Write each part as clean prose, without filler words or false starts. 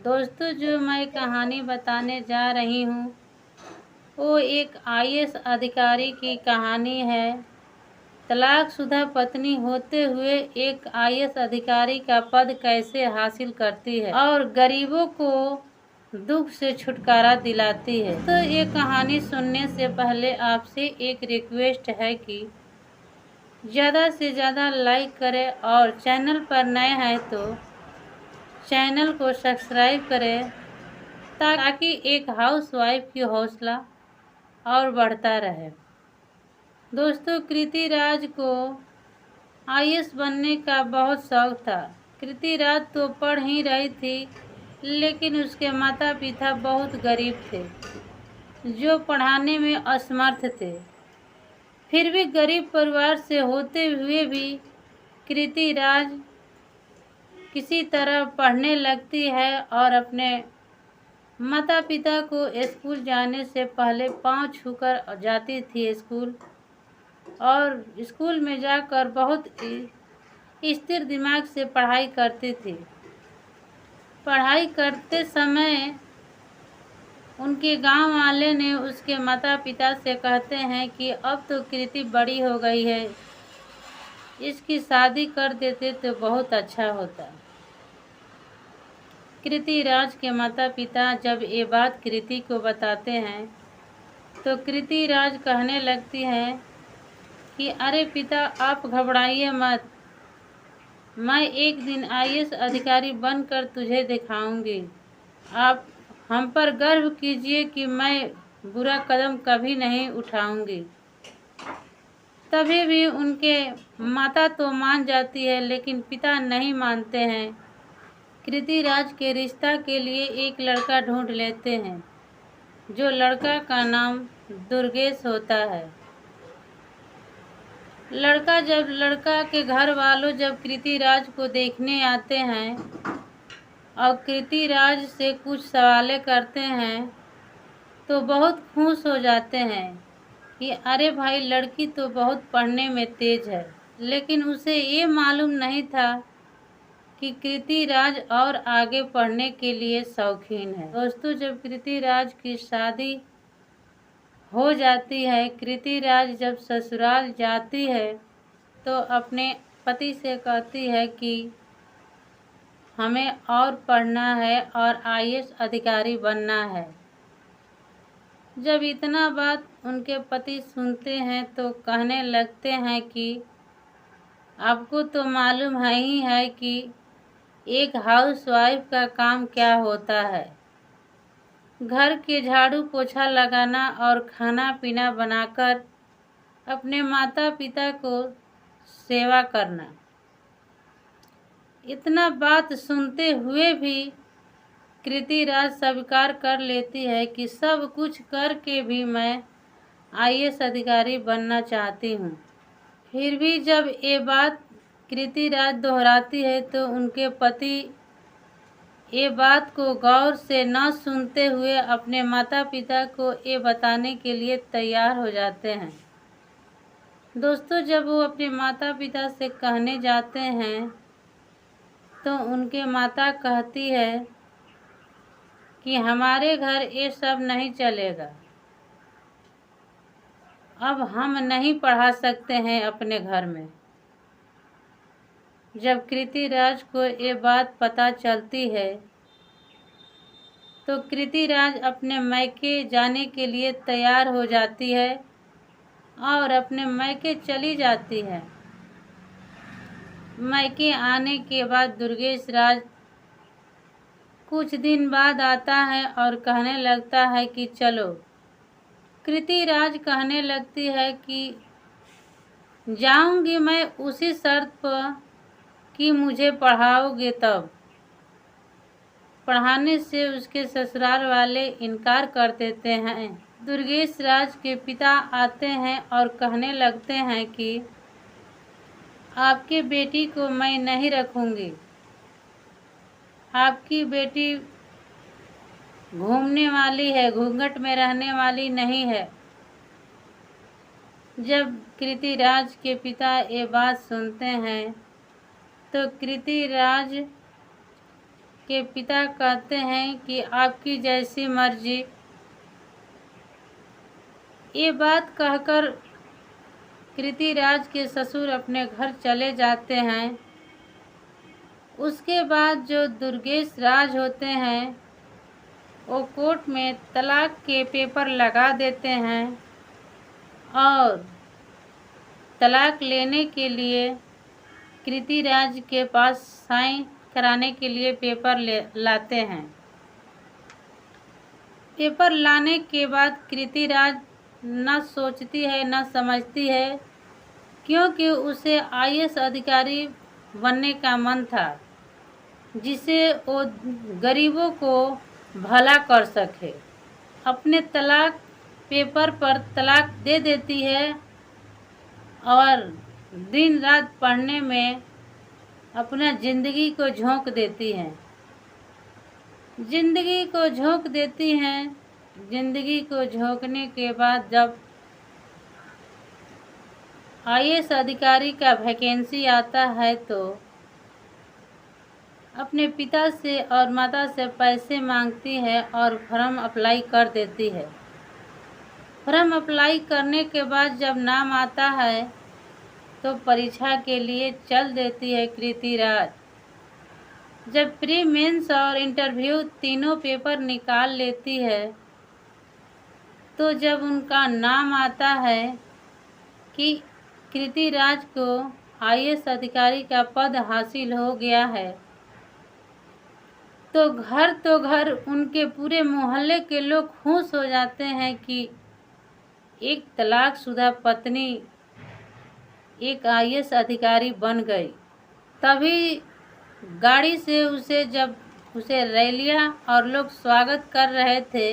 दोस्तों, जो मैं कहानी बताने जा रही हूँ वो एक आईएएस अधिकारी की कहानी है। तलाकशुदा पत्नी होते हुए एक आईएएस अधिकारी का पद कैसे हासिल करती है और गरीबों को दुख से छुटकारा दिलाती है। तो ये कहानी सुनने से पहले आपसे एक रिक्वेस्ट है कि ज़्यादा से ज़्यादा लाइक करें और चैनल पर नए हैं तो चैनल को सब्सक्राइब करें ताकि एक हाउसवाइफ की हौसला और बढ़ता रहे। दोस्तों, कृति राज को आईएएस बनने का बहुत शौक था। कृति राज तो पढ़ ही रही थी, लेकिन उसके माता पिता बहुत गरीब थे जो पढ़ाने में असमर्थ थे। फिर भी गरीब परिवार से होते हुए भी कृति राज किसी तरह पढ़ने लगती है और अपने माता पिता को स्कूल जाने से पहले पाँव छूकर जाती थी स्कूल, और स्कूल में जाकर बहुत स्थिर दिमाग से पढ़ाई करती थी। पढ़ाई करते समय उनके गांव वाले ने उसके माता पिता से कहते हैं कि अब तो कृति बड़ी हो गई है, इसकी शादी कर देते तो बहुत अच्छा होता। कृति राज के माता पिता जब ये बात कृति को बताते हैं तो कृति राज कहने लगती है कि अरे पिता, आप घबराइए मत, मैं एक दिन आईएएस अधिकारी बनकर तुझे दिखाऊंगी। आप हम पर गर्व कीजिए कि मैं बुरा कदम कभी नहीं उठाऊंगी। तभी भी उनके माता तो मान जाती है, लेकिन पिता नहीं मानते हैं। कृति राज के रिश्ता के लिए एक लड़का ढूंढ लेते हैं, जो लड़का का नाम दुर्गेश होता है। लड़का के घर वालों जब कृति राज को देखने आते हैं और कृति राज से कुछ सवालें करते हैं तो बहुत खुश हो जाते हैं कि अरे भाई, लड़की तो बहुत पढ़ने में तेज है। लेकिन उसे ये मालूम नहीं था कि कृति राज और आगे पढ़ने के लिए शौकीन है। दोस्तों, जब कृति राज की शादी हो जाती है, कृति राज जब ससुराल जाती है तो अपने पति से कहती है कि हमें और पढ़ना है और आईएएस अधिकारी बनना है। जब इतना बात उनके पति सुनते हैं तो कहने लगते हैं कि आपको तो मालूम है ही है कि एक हाउसवाइफ का काम क्या होता है। घर के झाड़ू पोछा लगाना और खाना पीना बनाकर अपने माता पिता को सेवा करना। इतना बात सुनते हुए भी कृति राज स्वीकार कर लेती है कि सब कुछ करके भी मैं आईएएस अधिकारी बनना चाहती हूँ। फिर भी जब ये बात कृति राज दोहराती है तो उनके पति ये बात को गौर से न सुनते हुए अपने माता पिता को ये बताने के लिए तैयार हो जाते हैं। दोस्तों, जब वो अपने माता पिता से कहने जाते हैं तो उनके माता कहती है कि हमारे घर ये सब नहीं चलेगा, अब हम नहीं पढ़ा सकते हैं अपने घर में। जब कृति राज को ये बात पता चलती है तो कृति राज अपने मायके जाने के लिए तैयार हो जाती है और अपने मायके चली जाती है। मायके आने के बाद दुर्गेश राज कुछ दिन बाद आता है और कहने लगता है कि चलो। कृति राज कहने लगती है कि जाऊंगी मैं उसी शर्त पर कि मुझे पढ़ाओगे तब। पढ़ाने से उसके ससुराल वाले इनकार कर देते हैं। दुर्गेश राज के पिता आते हैं और कहने लगते हैं कि आपकी बेटी को मैं नहीं रखूंगी, आपकी बेटी घूमने वाली है, घूंघट में रहने वाली नहीं है। जब कृति राज के पिता ये बात सुनते हैं तो कृति राज के पिता कहते हैं कि आपकी जैसी मर्जी। ये बात कहकर कृतिराज के ससुर अपने घर चले जाते हैं। उसके बाद जो दुर्गेश राज होते हैं वो कोर्ट में तलाक के पेपर लगा देते हैं और तलाक लेने के लिए कृतिराज के पास साइन कराने के लिए पेपर लाते हैं। पेपर लाने के बाद कृतिराज न सोचती है न समझती है, क्योंकि उसे आईएएस अधिकारी बनने का मन था, जिसे वो गरीबों को भला कर सके। अपने तलाक पेपर पर तलाक दे देती है और दिन रात पढ़ने में अपना जिंदगी को झोंक देती हैं। जिंदगी को झोंक देती हैं। जिंदगी को झोंकने के बाद जब आईएएस अधिकारी का वैकेंसी आता है तो अपने पिता से और माता से पैसे मांगती है और फॉर्म अप्लाई कर देती है। फॉर्म अप्लाई करने के बाद जब नाम आता है तो परीक्षा के लिए चल देती है कृतिराज। जब प्री मेंस और इंटरव्यू तीनों पेपर निकाल लेती है तो जब उनका नाम आता है कि कृतिराज को आईएएस अधिकारी का पद हासिल हो गया है तो घर उनके पूरे मोहल्ले के लोग खुश हो जाते हैं कि एक तलाकशुदा पत्नी एक आईएएस अधिकारी बन गई। तभी गाड़ी से उसे रैलियां और लोग स्वागत कर रहे थे।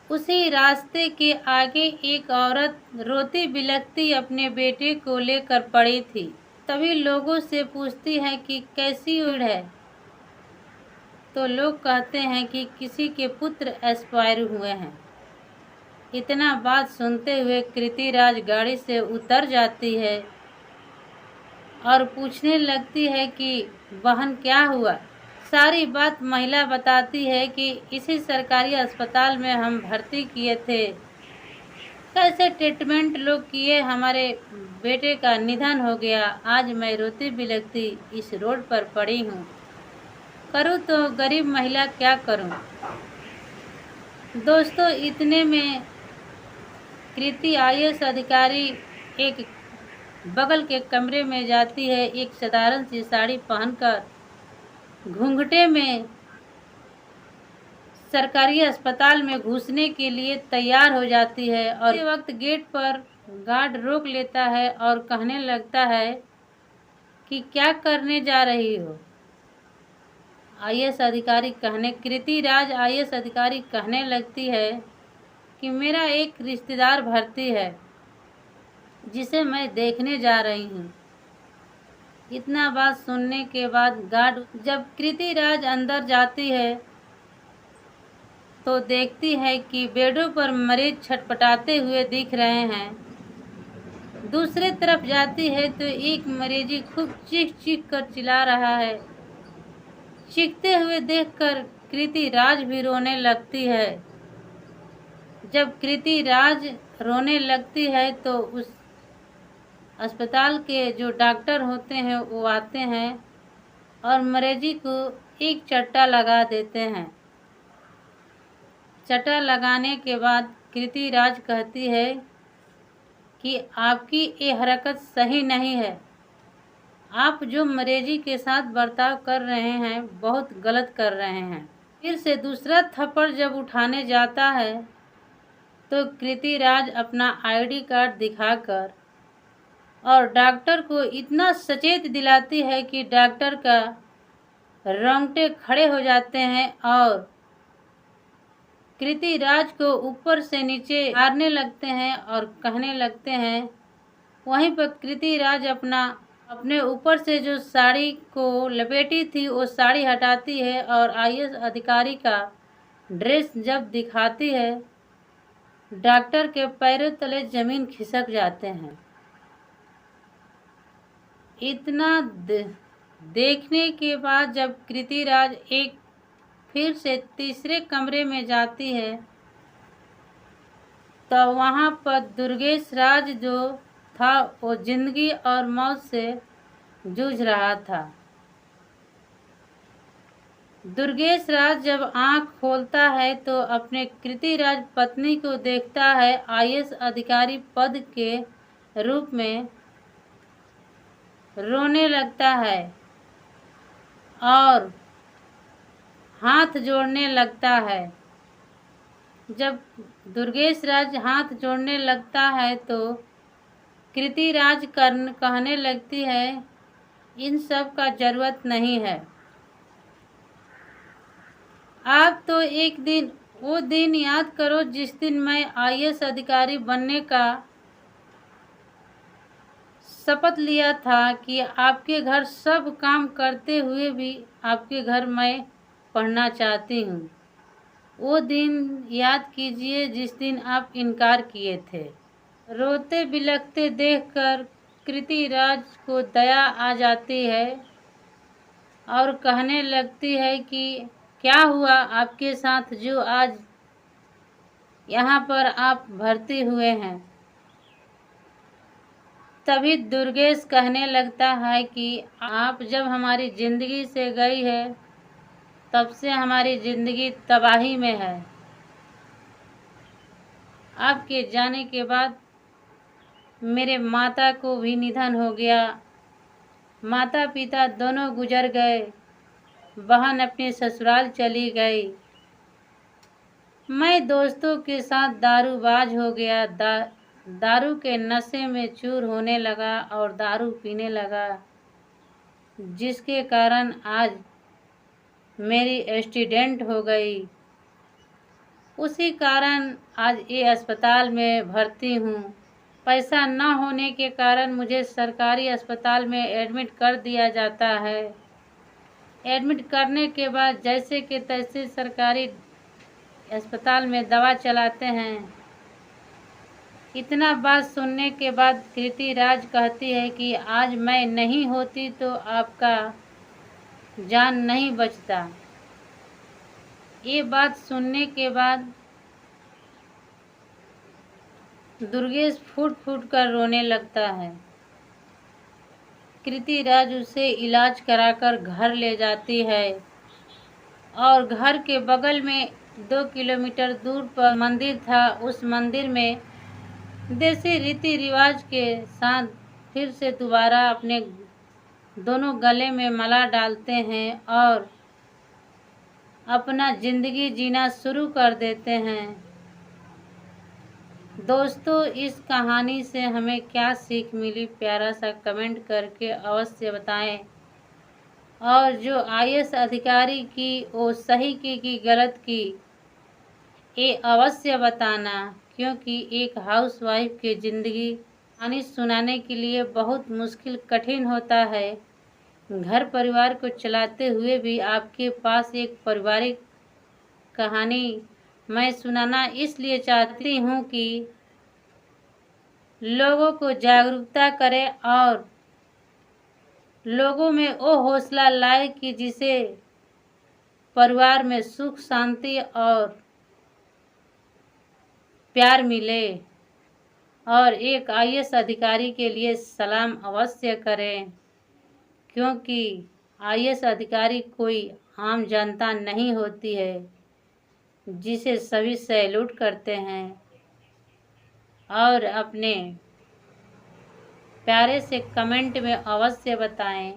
उसी रास्ते के आगे एक औरत रोती बिलखती अपने बेटे को लेकर पड़ी थी। तभी लोगों से पूछती है कि कैसी हुई है, तो लोग कहते हैं कि किसी के पुत्र एक्सपायर हुए हैं। इतना बात सुनते हुए कृतिराज गाड़ी से उतर जाती है और पूछने लगती है कि बहन क्या हुआ। सारी बात महिला बताती है कि इसी सरकारी अस्पताल में हम भर्ती किए थे, कैसे ट्रीटमेंट लोग किए, हमारे बेटे का निधन हो गया। आज मैं रोती बिलखती इस रोड पर पड़ी हूँ, करूँ तो गरीब महिला क्या करूँ। दोस्तों, इतने में कृति आईएएस अधिकारी एक बगल के कमरे में जाती है। एक साधारण सी साड़ी पहनकर घूंघटे में सरकारी अस्पताल में घुसने के लिए तैयार हो जाती है और उसी वक्त गेट पर गार्ड रोक लेता है और कहने लगता है कि क्या करने जा रही हो। कृतिराज आईएएस अधिकारी कहने लगती है कि मेरा एक रिश्तेदार भर्ती है जिसे मैं देखने जा रही हूँ। इतना बात सुनने के बाद गार्ड जब कृतिराज अंदर जाती है तो देखती है कि बेडों पर मरीज छटपटाते हुए दिख रहे हैं। दूसरी तरफ जाती है तो एक मरीज खूब चीख चीख कर चिल्ला रहा है। चीखते हुए देखकर कृतिराज भी रोने लगती है। जब कृतिराज रोने लगती है तो उस अस्पताल के जो डॉक्टर होते हैं वो आते हैं और मरीजी को एक चट्टा लगा देते हैं। चट्टा लगाने के बाद कृतिराज कहती है कि आपकी ये हरकत सही नहीं है। आप जो मरीजी के साथ बर्ताव कर रहे हैं बहुत गलत कर रहे हैं। फिर से दूसरा थप्पड़ जब उठाने जाता है तो कृतिराज अपना आईडी कार्ड दिखाकर और डॉक्टर को इतना सचेत दिलाती है कि डॉक्टर का रोंगटे खड़े हो जाते हैं और कृतिराज को ऊपर से नीचे मारने लगते हैं और कहने लगते हैं। वहीं पर कृतिराज अपने ऊपर से जो साड़ी को लपेटी थी वो साड़ी हटाती है और आईएएस अधिकारी का ड्रेस जब दिखाती है, डॉक्टर के पैरों तले जमीन खिसक जाते हैं। देखने के बाद जब कृतिराज एक फिर से तीसरे कमरे में जाती है तो वहाँ पर दुर्गेश राज जो था वो जिंदगी और मौत से जूझ रहा था। दुर्गेश राज जब आंख खोलता है तो अपने कृतिराज पत्नी को देखता है आईएएस अधिकारी पद के रूप में, रोने लगता है और हाथ जोड़ने लगता है। जब दुर्गेश राज हाथ जोड़ने लगता है तो कृतिराज कहने लगती है इन सब का जरूरत नहीं है। आप तो एक दिन वो दिन याद करो जिस दिन मैं आईएएस अधिकारी बनने का शपथ लिया था कि आपके घर सब काम करते हुए भी आपके घर मैं पढ़ना चाहती हूँ। वो दिन याद कीजिए जिस दिन आप इनकार किए थे। रोते बिलखते देखकर कृतिराज को दया आ जाती है और कहने लगती है कि क्या हुआ आपके साथ जो आज यहाँ पर आप भर्ती हुए हैं। तभी दुर्गेश कहने लगता है कि आप जब हमारी ज़िंदगी से गई है तब से हमारी ज़िंदगी तबाही में है। आपके जाने के बाद मेरे माता को भी निधन हो गया, माता पिता दोनों गुजर गए, बहन अपने ससुराल चली गई, मैं दोस्तों के साथ दारूबाज हो गया, दारू के नशे में चूर होने लगा और दारू पीने लगा, जिसके कारण आज मेरी एक्सीडेंट हो गई। उसी कारण आज ये अस्पताल में भर्ती हूँ। पैसा न होने के कारण मुझे सरकारी अस्पताल में एडमिट कर दिया जाता है। एडमिट करने के बाद जैसे कि तैसे सरकारी अस्पताल में दवा चलाते हैं। इतना बात सुनने के बाद कृतिराज कहती है कि आज मैं नहीं होती तो आपका जान नहीं बचता। ये बात सुनने के बाद दुर्गेश फूट फूट कर रोने लगता है। कृतिराज उसे इलाज कराकर घर ले जाती है और घर के बगल में 2 किलोमीटर दूर पर मंदिर था। उस मंदिर में देसी रीति रिवाज के साथ फिर से दोबारा अपने दोनों गले में माला डालते हैं और अपना ज़िंदगी जीना शुरू कर देते हैं। दोस्तों, इस कहानी से हमें क्या सीख मिली, प्यारा सा कमेंट करके अवश्य बताएं। और जो आईएएस अधिकारी की वो सही की कि गलत की, ये अवश्य बताना, क्योंकि एक हाउसवाइफ की ज़िंदगी कहानी सुनाने के लिए बहुत मुश्किल कठिन होता है। घर परिवार को चलाते हुए भी आपके पास एक पारिवारिक कहानी मैं सुनाना इसलिए चाहती हूँ कि लोगों को जागरूकता करें और लोगों में वो हौसला लाए कि जिसे परिवार में सुख शांति और प्यार मिले। और एक आईएएस अधिकारी के लिए सलाम अवश्य करें, क्योंकि आईएएस अधिकारी कोई आम जनता नहीं होती है जिसे सभी सैल्यूट करते हैं। और अपने प्यारे से कमेंट में अवश्य बताएं।